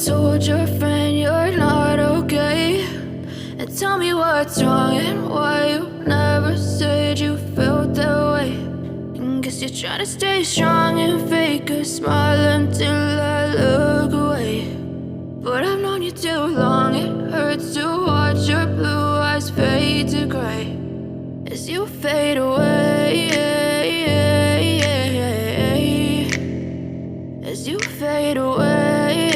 told your friend you're not okay, and tell me what's wrong and why you never said you felt that way. And guess you're trying to stay strong and fake a smile until I look away. But I've known you too long, it hurts to watch your blue eyes fade to gray as you fade away, as you fade away.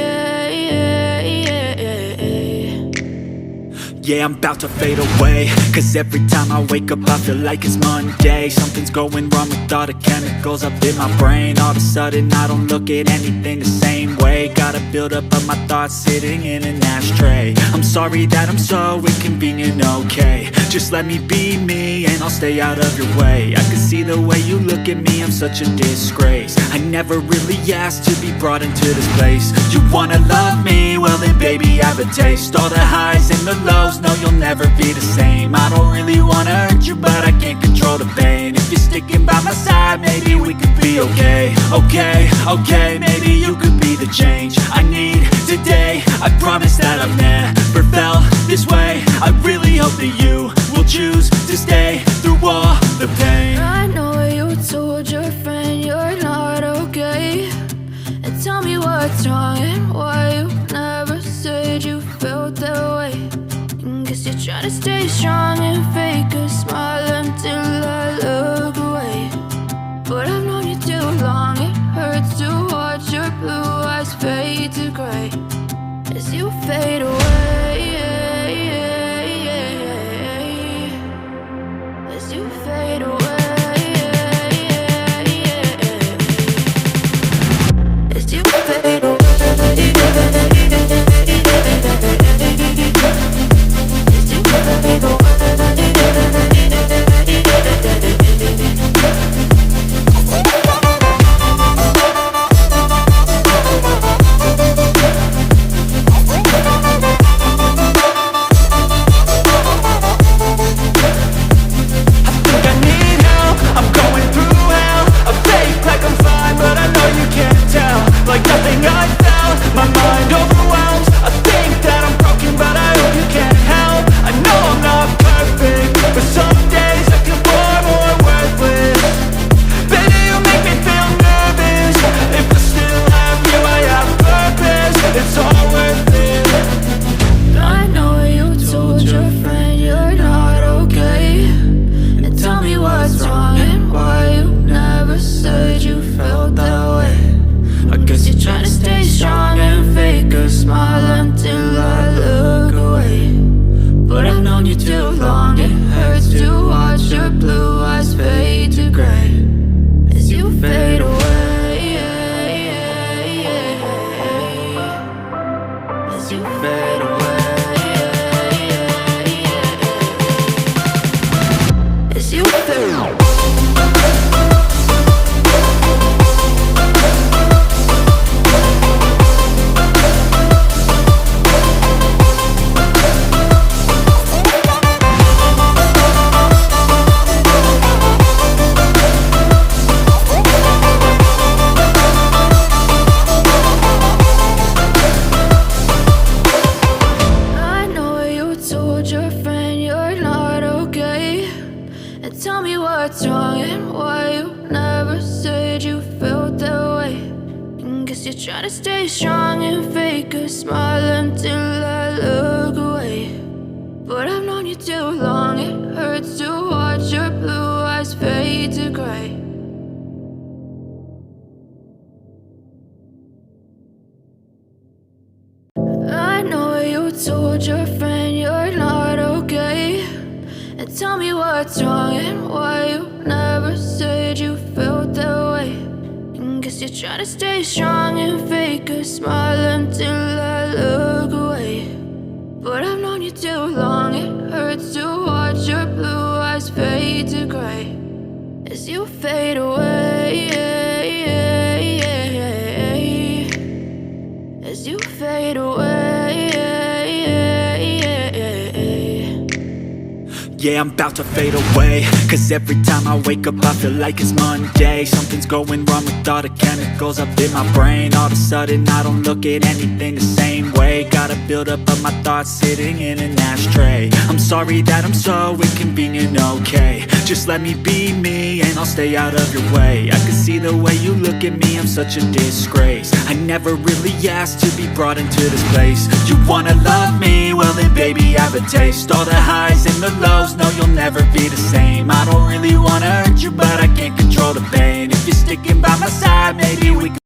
Yeah, I'm about to fade away, cause every time I wake up I feel like it's Monday. Something's going wrong with all the chemicals up in my brain. All of a sudden I don't look at anything the same way. Gotta build up of my thoughts sitting in an ashtray. I'm sorry that I'm so inconvenient, okay. Just let me be me and I'll stay out of your way. I can see the way you look at me, I'm such a disgrace. I never really asked to be brought into this place. You wanna love me? Well then baby I have a taste. All the highs and the lows, no you'll never be the same. I don't really wanna hurt you but I can't control the pain. If you're sticking by my side maybe we could be okay. Okay, maybe you could be the change I need today. I promise that I've never felt this way. I really hope that you will choose to stay through all the pain. I know you told your friend you're not okay, and tell me what's wrong and why you never said you felt that way. And guess you're trying to stay strong and fake a smile until I look away. But I've known you too long, it hurts to watch your blue eyes fade to gray as you fade away, as you fade away, as you fade away. Told your friend you're not okay, and tell me what's wrong and why you never said you felt that way. And guess you're trying to stay strong and fake a smile until I look away. But I've known you too long, it hurts to watch your blue eyes fade to gray as you fade away, as you fade away. Yeah, I'm about to fade away, cause every time I wake up I feel like it's Monday. Something's going wrong with all the chemicals up in my brain. All of a sudden I don't look at anything the same way. Got a buildup of my thoughts sitting in an ashtray. I'm sorry that I'm so inconvenient, okay. Just let me be me and I'll stay out of your way. I can see the way you look at me, I'm such a disgrace. I never really asked to be brought into this place. You wanna love me? Well then baby have a taste. All the highs and the lows, no you'll never be the same. I don't really wanna hurt you but I can't control the pain. If you're sticking by my side maybe we can